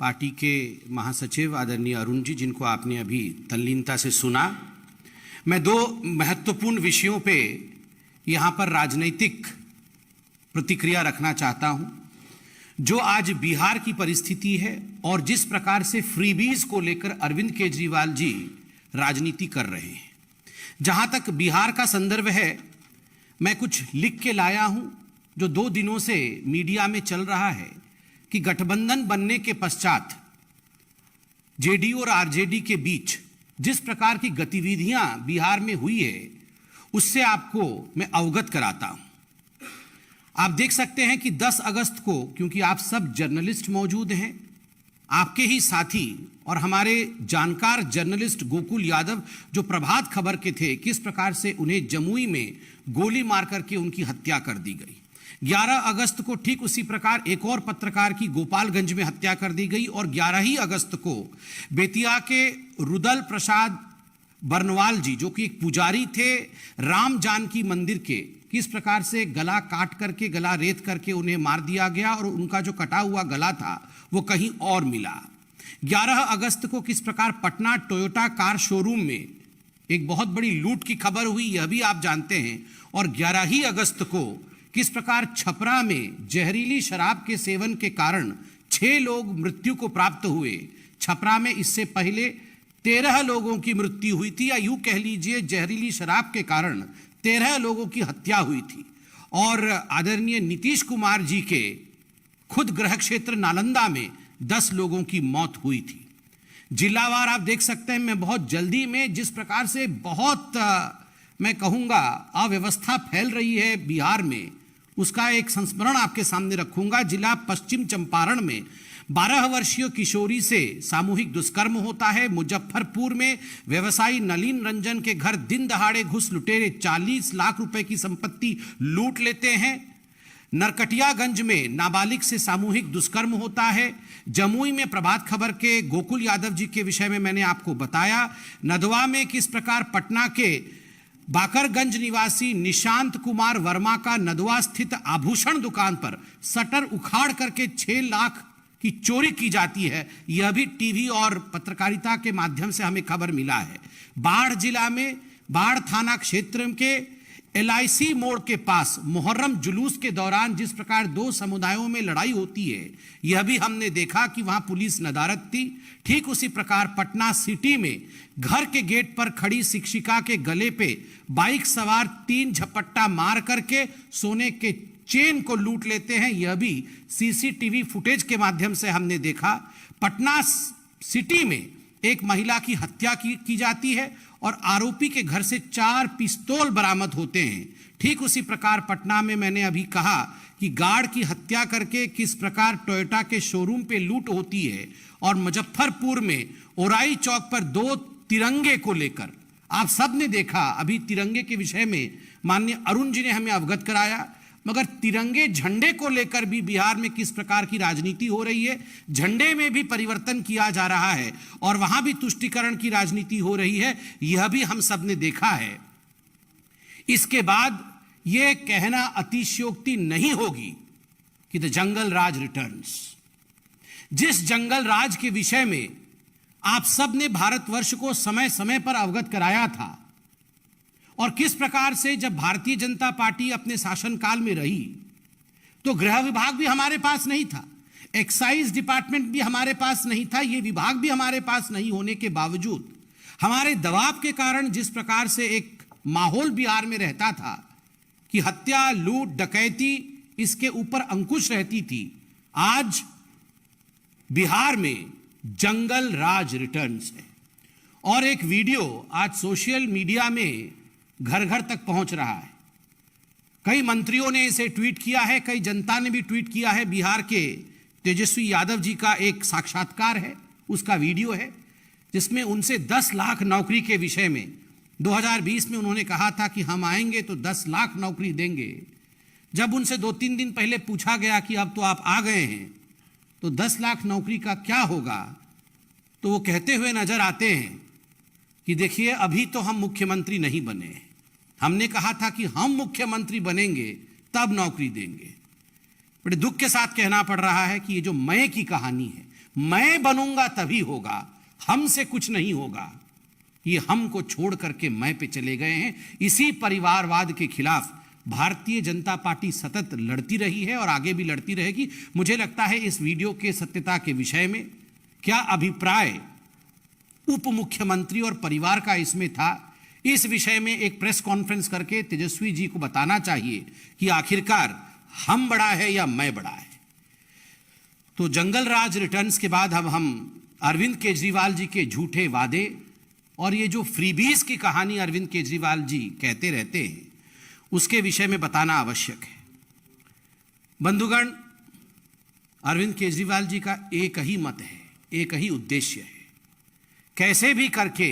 Party के महासचिव आदरणीय अरुण जी, जिनको आपने अभी तल्लीनता से सुना। मैं दो महत्वपूर्ण विषयों पे यहाँ पर राजनीतिक प्रतिक्रिया रखना चाहता हूँ। जो आज बिहार की परिस्थिति है और जिस प्रकार से फ्रीबीज को लेकर अरविंद केजरीवाल जी राजनीति कर रहे हैं, जहाँ तक बिहार का संदर्भ है, मैं कुछ लिख के लाया हूँ जो 2 दिनों से मीडिया में चल रहा है कि गठबंधन बनने के पश्चात जेडीयू और आरजेडी के बीच जिस प्रकार की गतिविधियां बिहार में हुई है, उससे आपको मैं अवगत कराता हूं। आप देख सकते हैं कि 10 अगस्त को, क्योंकि आप सब जर्नलिस्ट मौजूद हैं, आपके ही साथी और हमारे जानकार जर्नलिस्ट गोकुल यादव जो प्रभात खबर के थे, किस प्रकार से उन्हें जमुई में गोली मार करके उनकी हत्या कर दी गई। 11 अगस्त को ठीक उसी प्रकार एक और पत्रकार की गोपालगंज में हत्या कर दी गई और 11 ही अगस्त को बेतिया के रुदल प्रसाद बर्नवाल जी, जो कि एक पुजारी थे राम जानकी मंदिर के, किस प्रकार से गला काट करके, गला रेत करके उन्हें मार दिया गया और उनका जो कटा हुआ गला था वो कहीं और मिला। 11 अगस्त को किस प्रकार पटना टोयोटा कार शोरूम में एक बहुत बड़ी लूट की खबर हुई, यह भी आप जानते हैं। और 11 ही अगस्त को किस प्रकार छपरा में जहरीली शराब के सेवन के कारण 6 लोग मृत्यु को प्राप्त हुए। छपरा में इससे पहले 13 लोगों की मृत्यु हुई थी, या यूं कह लीजिए जहरीली शराब के कारण 13 लोगों की हत्या हुई थी। और आदरणीय नीतीश कुमार जी के खुद गृह क्षेत्र नालंदा में 10 लोगों की मौत हुई थी। जिलावार आप देख सकते हैं। मैं बहुत जल्दी में जिस प्रकार से बहुत मैं कहूँगा अव्यवस्था फैल रही है बिहार में, उसका एक संस्मरण आपके सामने रखूंगा। जिला पश्चिम चंपारण में 12 वर्षीय किशोरी से सामूहिक दुष्कर्म होता है। मुजफ्फरपुर में व्यवसायी नलिन रंजन के घर दिन दहाड़े घुस लुटेरे 40 लाख रुपए की संपत्ति लूट लेते हैं। नरकटियागंज में नाबालिग से सामूहिक दुष्कर्म होता है। जमुई में प्रभात खबर के गोकुल यादव जी के विषय में मैंने आपको बताया। नदवा में किस प्रकार पटना के बाकरगंज निवासी निशांत कुमार वर्मा का नदवा स्थित आभूषण दुकान पर शटर उखाड़ करके 6 लाख की चोरी की जाती है। यह भी टीवी और पत्रकारिता के माध्यम से हमें खबर मिला है। बाढ़ जिला में बाढ़ थाना क्षेत्र के LIC मोड़ के पास मुहर्रम जुलूस के दौरान जिस प्रकार 2 समुदायों में लड़ाई होती है, यह भी हमने देखा कि वहां पुलिस नदारद थी। ठीक उसी प्रकार पटना सिटी में घर के गेट पर खड़ी शिक्षिका के गले पे बाइक सवार 3 झपट्टा मार करके सोने के चेन को लूट लेते हैं। यह भी CCTV फुटेज के माध्यम से हमने देखा। पटना सिटी में एक महिला की हत्या की जाती है और आरोपी के घर से 4 पिस्तौल बरामद होते हैं। ठीक उसी प्रकार पटना में मैंने अभी कहा कि गार्ड की हत्या करके किस प्रकार टोयोटा के शोरूम पे लूट होती है। और मुजफ्फरपुर में ओराई चौक पर 2 तिरंगे को लेकर आप सब ने देखा। अभी तिरंगे के विषय में माननीय अरुण जी ने हमें अवगत कराया, मगर तिरंगे झंडे को लेकर भी बिहार में किस प्रकार की राजनीति हो रही है। झंडे में भी परिवर्तन किया जा रहा है और वहां भी तुष्टीकरण की राजनीति हो रही है, यह भी हम सब ने देखा है। इसके बाद यह कहना अतिशयोक्ति नहीं होगी कि द जंगल राज रिटर्न्स। जिस जंगल राज के विषय में आप सब ने भारतवर्ष को समय समय पर अवगत कराया था, और किस प्रकार से जब भारतीय जनता पार्टी अपने शासनकाल में रही तो गृह विभाग भी हमारे पास नहीं था, एक्साइज डिपार्टमेंट भी हमारे पास नहीं था, ये विभाग भी हमारे पास नहीं होने के बावजूद हमारे दबाव के कारण जिस प्रकार से एक माहौल बिहार में रहता था कि हत्या, लूट, डकैती, इसके ऊपर अंकुश रहती थी। आज बिहार में जंगल राज रिटर्न्स है। और एक वीडियो आज सोशल मीडिया में घर घर तक पहुंच रहा है। कई मंत्रियों ने इसे ट्वीट किया है, कई जनता ने भी ट्वीट किया है। बिहार के तेजस्वी यादव जी का एक साक्षात्कार है, उसका वीडियो है, जिसमें उनसे 10 लाख नौकरी के विषय में 2020 में उन्होंने कहा था कि हम आएंगे तो 10 लाख नौकरी देंगे। जब उनसे 2-3 दिन पहले पूछा गया कि अब तो आप आ गए हैं तो 10 लाख नौकरी का क्या होगा, तो वो कहते हुए नजर आते हैं कि देखिए अभी तो हम मुख्यमंत्री नहीं बने, हमने कहा था कि हम मुख्यमंत्री बनेंगे तब नौकरी देंगे। बड़े दुख के साथ कहना पड़ रहा है कि ये जो मय की कहानी है, मैं बनूंगा तभी होगा, हमसे कुछ नहीं होगा। ये हमको छोड़ करके मैं पे चले गए हैं। इसी परिवारवाद के खिलाफ भारतीय जनता पार्टी सतत लड़ती रही है और आगे भी लड़ती रहेगी। मुझे लगता है इस वीडियो के सत्यता के विषय में क्या अभिप्राय उप मुख्यमंत्री और परिवार का इसमें था, इस विषय में एक प्रेस कॉन्फ्रेंस करके तेजस्वी जी को बताना चाहिए कि आखिरकार हम बड़ा है या मैं बड़ा है। तो जंगल राज रिटर्न्स के बाद अब हम अरविंद केजरीवाल जी के झूठे वादे और ये जो फ्रीबीज की कहानी अरविंद केजरीवाल जी कहते रहते हैं उसके विषय में बताना आवश्यक है। बंधुगण, अरविंद केजरीवाल जी का एक ही मत है, एक ही उद्देश्य है, कैसे भी करके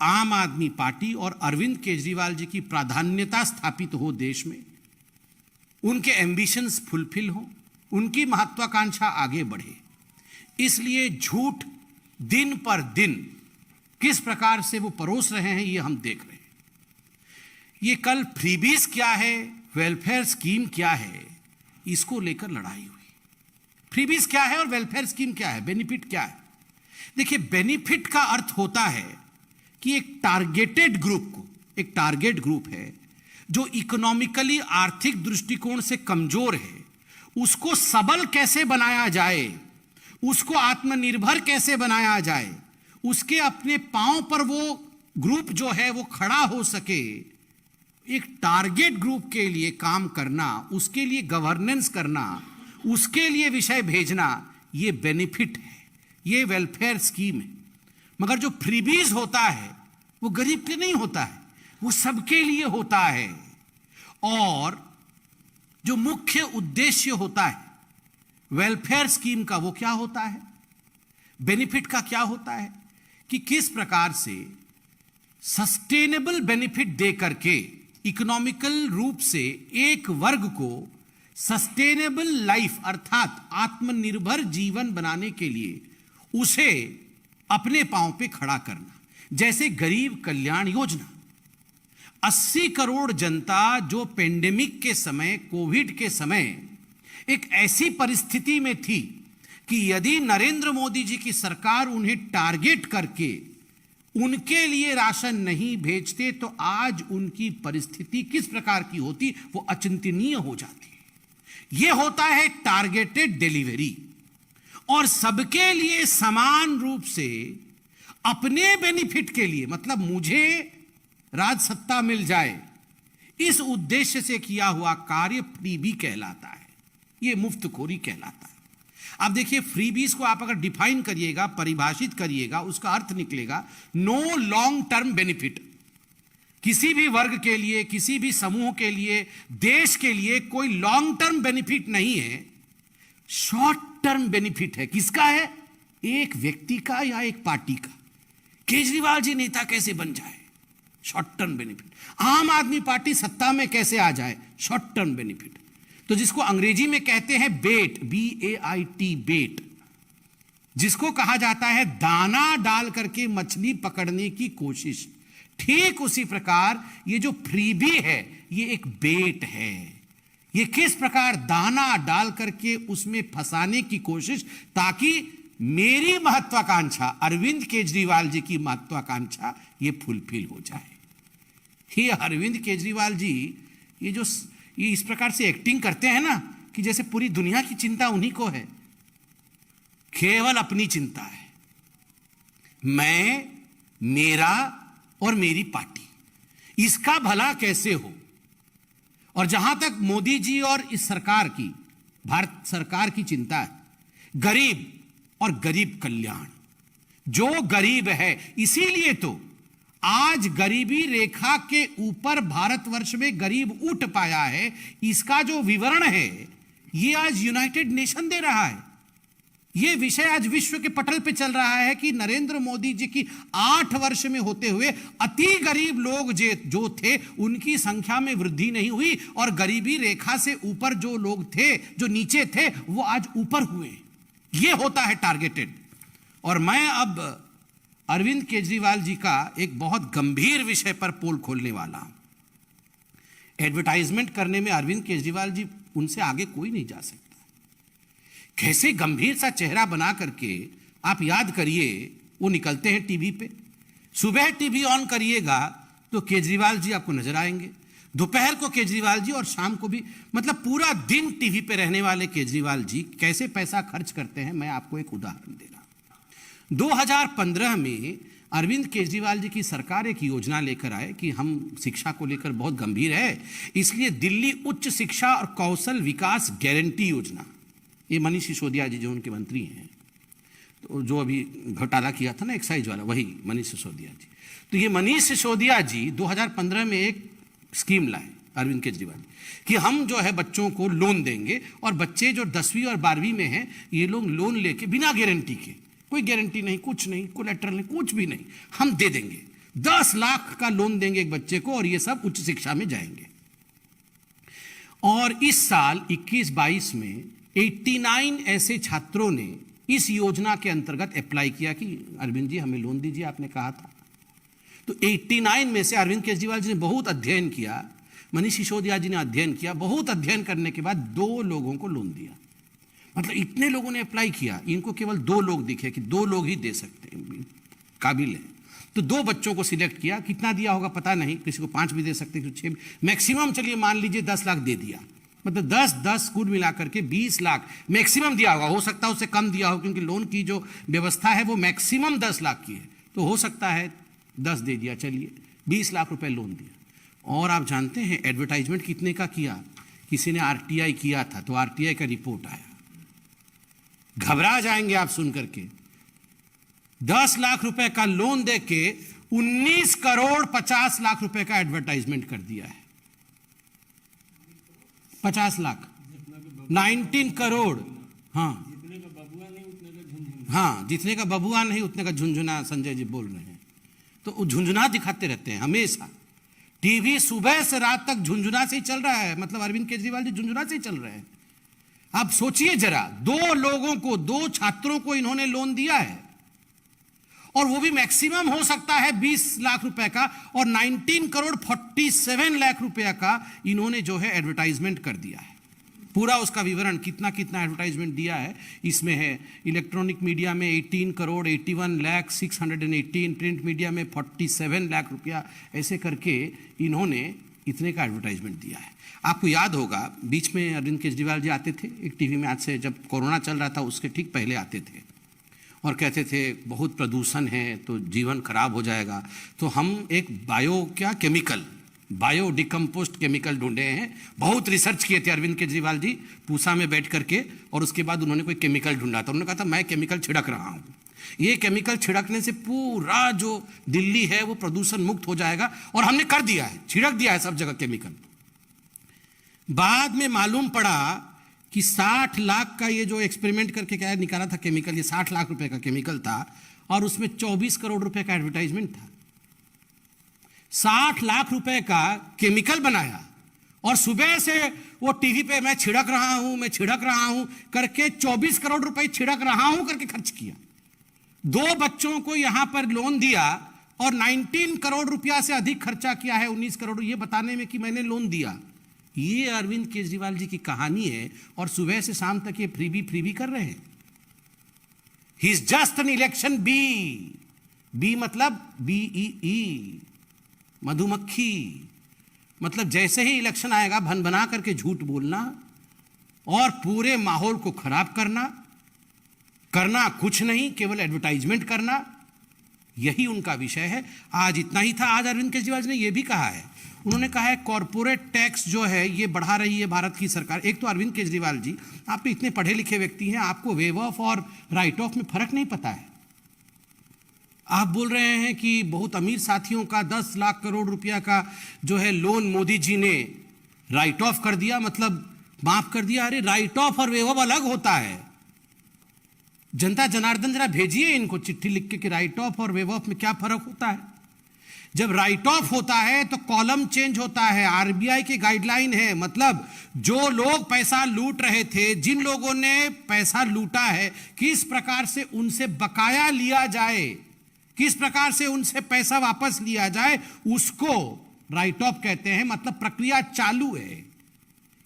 आम आदमी पार्टी और अरविंद केजरीवाल जी की प्राधान्यता स्थापित हो देश में, उनके एम्बिशंस फुलफिल हो, उनकी महत्वाकांक्षा आगे बढ़े। इसलिए झूठ दिन पर दिन किस प्रकार से वो परोस रहे हैं ये हम देख रहे हैं। ये कल फ्रीबीज क्या है, वेलफेयर स्कीम क्या है, इसको लेकर लड़ाई हुई। फ्रीबीज क्या है और वेलफेयर स्कीम क्या है, बेनिफिट क्या है। देखिए, बेनिफिट का अर्थ होता है कि एक टारगेटेड ग्रुप को, एक टारगेट ग्रुप है जो इकोनॉमिकली आर्थिक दृष्टिकोण से कमजोर है, उसको सबल कैसे बनाया जाए, उसको आत्मनिर्भर कैसे बनाया जाए, उसके अपने पांव पर वो ग्रुप जो है वो खड़ा हो सके। एक टारगेट ग्रुप के लिए काम करना, उसके लिए गवर्नेंस करना, उसके लिए विषय भेजना, ये बेनिफिट है, ये वेलफेयर स्कीम है। मगर जो फ्रीबीज होता है वो गरीब के नहीं होता है, वो सबके लिए होता है। और जो मुख्य उद्देश्य होता है वेलफेयर स्कीम का वो क्या होता है, बेनिफिट का क्या होता है कि किस प्रकार से सस्टेनेबल बेनिफिट दे करके इकोनॉमिकल रूप से एक वर्ग को सस्टेनेबल लाइफ अर्थात आत्मनिर्भर जीवन बनाने के लिए उसे अपने पांव पे खड़ा करना। जैसे गरीब कल्याण योजना, 80 करोड़ जनता जो पेंडेमिक के समय, कोविड के समय एक ऐसी परिस्थिति में थी कि यदि नरेंद्र मोदी जी की सरकार उन्हें टारगेट करके उनके लिए राशन नहीं भेजते तो आज उनकी परिस्थिति किस प्रकार की होती, वो अचिंतनीय हो जाती। ये होता है टारगेटेड डिलीवरी। और सबके लिए समान रूप से अपने बेनिफिट के लिए, मतलब मुझे राज सत्ता मिल जाए, इस उद्देश्य से किया हुआ कार्य फ्रीबी कहलाता है, ये मुफ्तखोरी कहलाता है। अब देखिए, फ्रीबीज को आप अगर डिफाइन करिएगा, परिभाषित करिएगा, उसका अर्थ निकलेगा नो लॉन्ग टर्म बेनिफिट। किसी भी वर्ग के लिए, किसी भी समूह के लिए, देश के लिए कोई लॉन्ग टर्म बेनिफिट नहीं है, शॉर्ट टर्म बेनिफिट है। किसका है, एक व्यक्ति का या एक पार्टी का। केजरीवाल जी नेता कैसे बन जाए, शॉर्ट टर्म बेनिफिट। आम आदमी पार्टी सत्ता में कैसे आ जाए, शॉर्ट टर्म बेनिफिट। तो जिसको अंग्रेजी में कहते हैं बेट, BAIT, बेट, जिसको कहा जाता है दाना डाल करके मछली पकड़ने की कोशिश, ठीक उसी प्रकार ये जो फ्रीबी है ये एक बेट है। ये किस प्रकार दाना डाल करके उसमें फंसाने की कोशिश, ताकि मेरी महत्वाकांक्षा, अरविंद केजरीवाल जी की महत्वाकांक्षा ये फुलफिल हो जाए। ये अरविंद केजरीवाल जी ये इस प्रकार से एक्टिंग करते हैं ना कि जैसे पूरी दुनिया की चिंता उन्हीं को है, केवल अपनी चिंता है, मैं, मेरा और मेरी पार्टी, इसका भला कैसे हो। और जहां तक मोदी जी और इस सरकार की, भारत सरकार की चिंता है, गरीब और गरीब कल्याण। जो गरीब है, इसीलिए तो आज गरीबी रेखा के ऊपर भारतवर्ष में गरीब उठ पाया है। इसका जो विवरण है ये आज यूनाइटेड नेशन दे रहा है। ये विषय आज विश्व के पटल पे चल रहा है कि नरेंद्र मोदी जी की 8 वर्ष में होते हुए अति गरीब लोग जो थे उनकी संख्या में वृद्धि नहीं हुई, और गरीबी रेखा से ऊपर जो लोग थे, जो नीचे थे, वो आज ऊपर हुए। ये होता है टारगेटेड। और मैं अब अरविंद केजरीवाल जी का एक बहुत गंभीर विषय पर पोल खोलने वाला हूं। एडवर्टाइजमेंट करने में अरविंद केजरीवाल जी, उनसे आगे कोई नहीं जा सकता। कैसे गंभीर सा चेहरा बना करके आप याद करिए वो निकलते हैं टीवी पे। सुबह टीवी ऑन करिएगा तो केजरीवाल जी आपको नजर आएंगे, दोपहर को केजरीवाल जी और शाम को भी, मतलब पूरा दिन टीवी पे रहने वाले केजरीवाल जी कैसे पैसा खर्च करते हैं। मैं आपको एक उदाहरण दे रहा हूं। 2015 में अरविंद केजरीवाल जी की सरकार एक योजना लेकर आए कि हम शिक्षा को लेकर बहुत गंभीर है, इसलिए दिल्ली उच्च शिक्षा और कौशल विकास गारंटी योजना, ये मनीष सिसोदिया जी जो उनके मंत्री हैं, तो जो अभी घोटाला किया था ना एक्साइज वाला, वही मनीष सिसोदिया जी। तो ये मनीष सिसोदिया जी 2015 में एक स्कीम लाए अरविंद केजरीवाल कि हम जो है बच्चों को लोन देंगे और बच्चे जो 10वीं और 12वीं में हैं ये लोग लोन लेके बिना गारंटी के, कोई गारंटी नहीं, कुछ नहीं, कोलैटरल नहीं, कुछ भी नहीं, हम दे देंगे 10 लाख का लोन देंगे एक बच्चे को और ये सब उच्च शिक्षा में जाएंगे। और इस साल 21-22 में 89 ऐसे छात्रों ने इस योजना के अंतर्गत अप्लाई किया कि अरविंद जी हमें लोन दीजिए, आपने कहा था। तो 89 में से अरविंद केजरीवाल जी ने बहुत अध्ययन किया, मनीष सिसोदिया जी ने अध्ययन किया, बहुत अध्ययन करने के बाद 2 लोगों को लोन दिया। मतलब इतने लोगों ने अप्लाई किया, इनको केवल 2 लोग दिखे कि 2 लोग ही दे सकते हैं, काबिल हैं। तो 2 बच्चों को सिलेक्ट किया, कितना दिया होगा पता नहीं, किसी को 5 भी दे सकते, किसी को 6, मैक्सिमम चलिए मान लीजिए 10 लाख दे दिया। मतलब 10 कुल मिलाकर के 20 लाख मैक्सिमम दिया होगा, हो सकता है उससे कम दिया हो क्योंकि लोन की जो व्यवस्था है वो मैक्सिमम 10 लाख की है, तो हो सकता है 10 दे दिया, चलिए 20 लाख रुपए लोन दिया। और आप जानते हैं एडवर्टाइजमेंट कितने का किया? किसी ने आरटीआई किया था तो आरटीआई का रिपोर्ट आया, घबरा जाएंगे आप सुन करके। 10 लाख रुपए का लोन देके 19 करोड़ 50 लाख रुपए का एडवर्टाइजमेंट कर दिया है। 50 लाख 19 करोड़, हाँ हाँ, जितने का बबुआ नहीं उतने का झुंझुना, संजय जी बोल रहे हैं। तो झुंझुना दिखाते रहते हैं हमेशा, टीवी सुबह से रात तक झुंझुना से ही चल रहा है। मतलब अरविंद केजरीवाल जी झुंझुना से ही चल रहे हैं। आप सोचिए जरा, 2 लोगों को, 2 छात्रों को इन्होंने लोन दिया है और वो भी मैक्सिमम हो सकता है 20 लाख रुपए का, और 19 करोड़ 47 लाख रुपए का इन्होंने जो है एडवर्टाइजमेंट कर दिया है। पूरा उसका विवरण कितना कितना एडवर्टाइजमेंट दिया है इसमें है। इलेक्ट्रॉनिक मीडिया में 18 करोड़ 81 लाख 618, प्रिंट मीडिया में 47 लाख रुपया, ऐसे करके इन्होंने इतने का एडवर्टाइजमेंट दिया है। आपको याद होगा बीच में अरविंद केजरीवाल जी आते थे एक टीवी में, आज से जब कोरोना चल रहा था उसके ठीक पहले आते थे और कहते थे बहुत प्रदूषण है तो जीवन खराब हो जाएगा, तो हम एक बायो डिकम्पोस्ट केमिकल ढूंढे हैं। बहुत रिसर्च किए थे अरविंद केजरीवाल जी पूसा में बैठ करके, और उसके बाद उन्होंने कोई केमिकल ढूंढा था। उन्होंने कहा था मैं केमिकल छिड़क रहा हूं, ये केमिकल छिड़कने से पूरा जो दिल्ली है वो प्रदूषण मुक्त हो जाएगा, और हमने कर दिया है, छिड़क दिया है सब जगह केमिकल। बाद में मालूम पड़ा कि 60 लाख का ये जो एक्सपेरिमेंट करके क्या निकाला था केमिकल, ये 60 लाख रुपए का केमिकल था और उसमें 24 करोड़ रुपए का एडवर्टाइजमेंट था। 60 लाख रुपए का केमिकल बनाया और सुबह से वो टीवी पे मैं छिड़क रहा हूं करके 24 करोड़ रुपए छिड़क रहा हूं करके खर्च किया। 2 बच्चों को यहां पर लोन दिया और 19 करोड़ रुपया से अधिक खर्चा किया है, 19 करोड़, ये बताने में कि मैंने लोन दिया। ये अरविंद केजरीवाल जी की कहानी है और सुबह से शाम तक ये फ्रीबी कर रहे हैं। He is just an election bee मतलब BEE, मधुमक्खी। मतलब जैसे ही इलेक्शन आएगा भन बना करके झूठ बोलना और पूरे माहौल को खराब करना कुछ नहीं, केवल एडवर्टाइजमेंट करना, यही उनका विषय है। आज इतना ही था। आज अरविंद केजरीवाल जी ने यह भी कहा है, उन्होंने कहा है कॉर्पोरेट टैक्स जो है ये बढ़ा रही है भारत की सरकार। एक तो अरविंद केजरीवाल जी, आप तो इतने पढ़े लिखे व्यक्ति हैं, आपको वेव ऑफ और राइट ऑफ में फर्क नहीं पता है। आप बोल रहे हैं कि बहुत अमीर साथियों का 10 लाख करोड़ रुपया का जो है लोन मोदी जी ने राइट ऑफ कर दिया, मतलब माफ कर दिया। अरे राइट ऑफ और वेव ऑफ अलग होता है। जनता जनार्दन जरा भेजिए इनको चिट्ठी लिख के कि राइट ऑफ और वेव ऑफ में क्या फर्क होता है। जब राइट ऑफ होता है तो कॉलम चेंज होता है, आरबीआई की गाइडलाइन है, मतलब जो लोग पैसा लूट रहे थे, जिन लोगों ने पैसा लूटा है, किस प्रकार से उनसे बकाया लिया जाए, किस प्रकार से उनसे पैसा वापस लिया जाए, उसको राइट ऑफ कहते हैं। मतलब प्रक्रिया चालू है।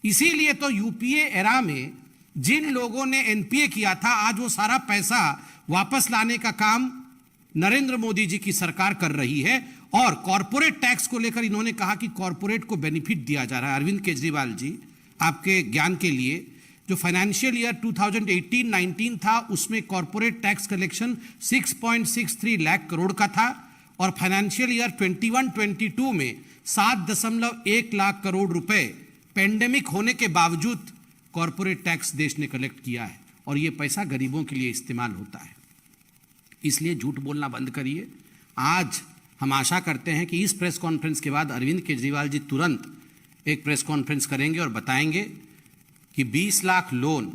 इसीलिए तो यूपीए एरा में जिन लोगों ने एनपीए किया था, आज वो सारा पैसा वापस लाने का काम नरेंद्र मोदी जी की सरकार कर रही है। और कॉरपोरेट टैक्स को लेकर इन्होंने कहा कि कॉरपोरेट को बेनिफिट दिया जा रहा है। अरविंद केजरीवाल जी, आपके ज्ञान के लिए, जो फाइनेंशियल ईयर 2018-19 था उसमें corporate tax collection 6.63 lakh crore का था और फाइनेंशियल ईयर 21-22 में 7.1 लाख करोड़ रुपए पेंडेमिक होने के बावजूद कॉरपोरेट टैक्स देश ने कलेक्ट किया है और यह पैसा गरीबों के लिए इस्तेमाल होता है। इसलिए झूठ बोलना बंद करिए। आज हम आशा करते हैं कि इस प्रेस कॉन्फ्रेंस के बाद अरविंद केजरीवाल जी तुरंत एक प्रेस कॉन्फ्रेंस करेंगे और बताएंगे कि 20 लाख लोन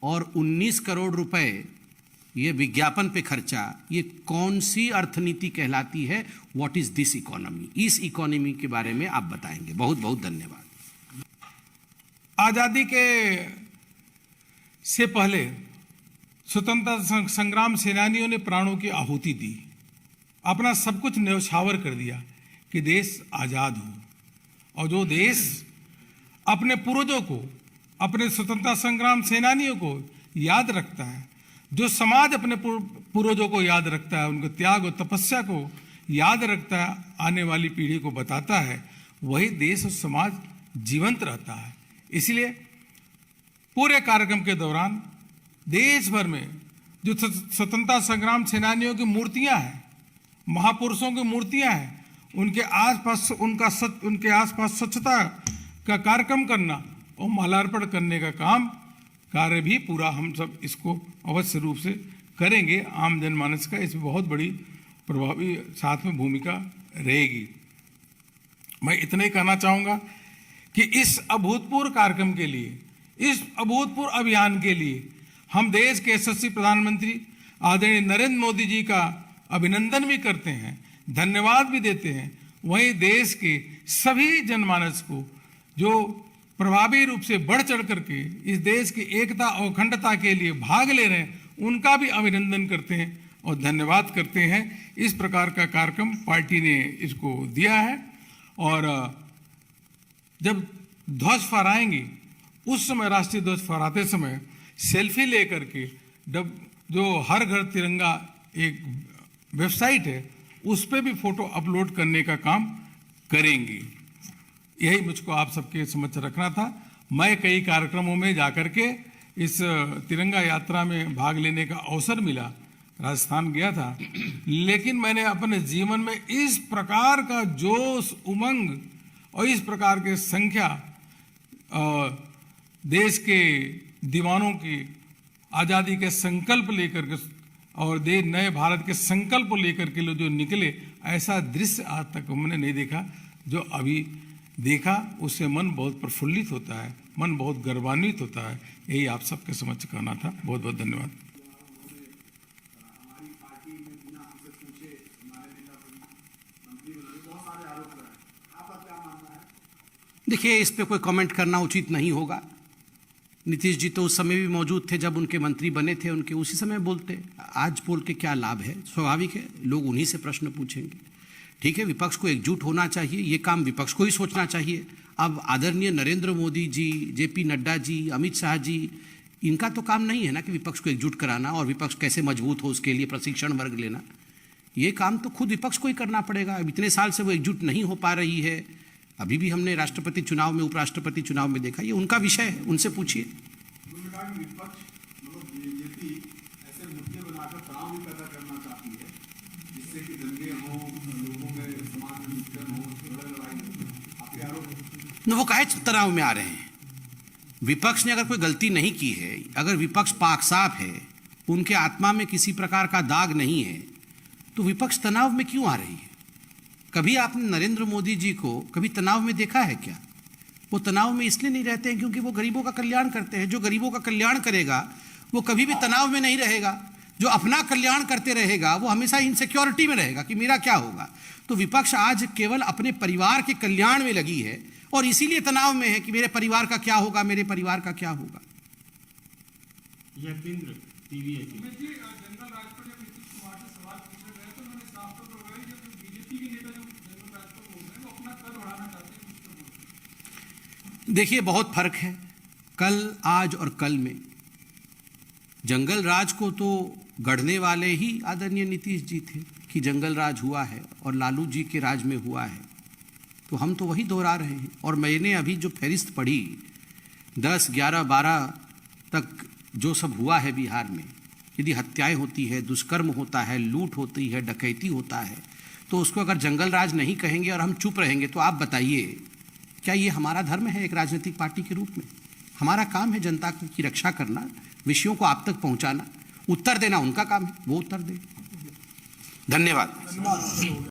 और 19 करोड़ रुपए ये विज्ञापन पे खर्चा, ये कौन सी अर्थनीति कहलाती है? What is this economy? इस इकोनॉमी के बारे में आप बताएंगे। बहुत बहुत धन्यवाद। आजादी के से पहले स्वतंत्रता संग्राम सेनानियों ने प्राणों की आहुति दी, अपना सब कुछ न्यौछावर कर दिया कि देश आजाद हो। और जो देश अपने पूर्वजों को, अपने स्वतंत्रता संग्राम सेनानियों को याद रखता है, जो समाज अपने पूर्वजों को याद रखता है, उनके त्याग और तपस्या को याद रखता है, आने वाली पीढ़ी को बताता है, वही देश और समाज जीवंत रहता है। इसलिए पूरे कार्यक्रम के दौरान देश भर में जो स्वतंत्रता संग्राम सेनानियों की मूर्तियां हैं, महापुरुषों की मूर्तियां हैं, उनके आसपास स्वच्छता का कार्यक्रम करना और माल्यार्पण करने का कार्य भी पूरा हम सब इसको अवश्य रूप से करेंगे। आम जनमानस का इसमें बहुत बड़ी प्रभावी साथ में भूमिका रहेगी। मैं इतना ही कहना चाहूँगा कि इस अभूतपूर्व कार्यक्रम के लिए, इस अभूतपूर्व अभियान के लिए हम देश के यशस्वी प्रधानमंत्री आदरणीय नरेंद्र मोदी जी का अभिनंदन भी करते हैं, धन्यवाद भी देते हैं। वहीं देश के सभी जनमानस को जो प्रभावी रूप से बढ़ चढ़ करके इस देश की एकता और अखंडता के लिए भाग ले रहे हैं, उनका भी अभिनंदन करते हैं और धन्यवाद करते हैं। इस प्रकार का कार्यक्रम पार्टी ने इसको दिया है और जब ध्वज फहराएंगे उस समय, राष्ट्रीय ध्वज फहराते समय सेल्फी लेकर के जो हर घर तिरंगा एक वेबसाइट है उस पर भी फोटो अपलोड करने का काम करेंगे। यही मुझको आप सबके समक्ष रखना था। मैं कई कार्यक्रमों में जाकर के इस तिरंगा यात्रा में भाग लेने का अवसर मिला, राजस्थान गया था, लेकिन मैंने अपने जीवन में इस प्रकार का जोश, उमंग और इस प्रकार के संख्या देश के दीवानों की आज़ादी के संकल्प लेकर के और नए भारत के संकल्प लेकर के लोग जो निकले, ऐसा दृश्य आज तक हमने नहीं देखा। जो अभी देखा उससे मन बहुत प्रफुल्लित होता है, मन बहुत गर्वान्वित होता है। यही आप सबके समक्ष कहना था। बहुत बहुत धन्यवाद। देखिए, इस पे कोई कमेंट करना उचित नहीं होगा। नीतीश जी तो उस समय भी मौजूद थे जब उनके मंत्री बने थे, उनके उसी समय बोलते। आज बोल के क्या लाभ है? स्वाभाविक है, लोग उन्हीं से प्रश्न पूछेंगे। ठीक है, विपक्ष को एकजुट होना चाहिए, ये काम विपक्ष को ही सोचना चाहिए। अब आदरणीय नरेंद्र मोदी जी, जेपी नड्डा जी, अमित शाह जी, इनका तो काम नहीं है ना कि विपक्ष को एकजुट कराना और विपक्ष कैसे मजबूत हो उसके लिए प्रशिक्षण वर्ग लेना। ये काम तो खुद विपक्ष को ही करना पड़ेगा। अब इतने साल से वो एकजुट नहीं हो पा रही है। अभी भी हमने राष्ट्रपति चुनाव में, उपराष्ट्रपति चुनाव में देखा, ये उनका विषय है, उनसे पूछिए। वो काहे तनाव में आ रहे हैं? विपक्ष ने अगर कोई गलती नहीं की है, अगर विपक्ष पाक साफ है, उनके आत्मा में किसी प्रकार का दाग नहीं है, तो विपक्ष तनाव में क्यों आ रही है? कभी आपने नरेंद्र मोदी जी को कभी तनाव में देखा है क्या? वो तनाव में इसलिए नहीं रहते हैं क्योंकि वो गरीबों का कल्याण करते हैं। जो गरीबों का कल्याण करेगा वो कभी भी तनाव में नहीं रहेगा। जो अपना कल्याण करते रहेगा वो हमेशा इनसिक्योरिटी में रहेगा कि मेरा क्या होगा। तो विपक्ष आज केवल अपने परिवार के कल्याण में लगी है और इसीलिए तनाव में है कि मेरे परिवार का क्या होगा, मेरे परिवार का क्या होगा। देखिए, बहुत फर्क है कल, आज और कल में। जंगल राज को तो गढ़ने वाले ही आदरणीय नीतीश जी थे कि जंगल राज हुआ है और लालू जी के राज में हुआ है, तो हम तो वही दोहरा रहे हैं। और मैंने अभी जो फहरिस्त पढ़ी 10, 11, 12 तक जो सब हुआ है बिहार में, यदि हत्याएं होती है, दुष्कर्म होता है, लूट होती है, डकैती होता है, तो उसको अगर जंगल राज नहीं कहेंगे और हम चुप रहेंगे तो आप बताइए क्या ये हमारा धर्म है एक राजनीतिक पार्टी के रूप में? हमारा काम है जनता की रक्षा करना, विषयों को आप तक पहुंचाना, उत्तर देना उनका काम है, वो उत्तर दें। धन्यवाद।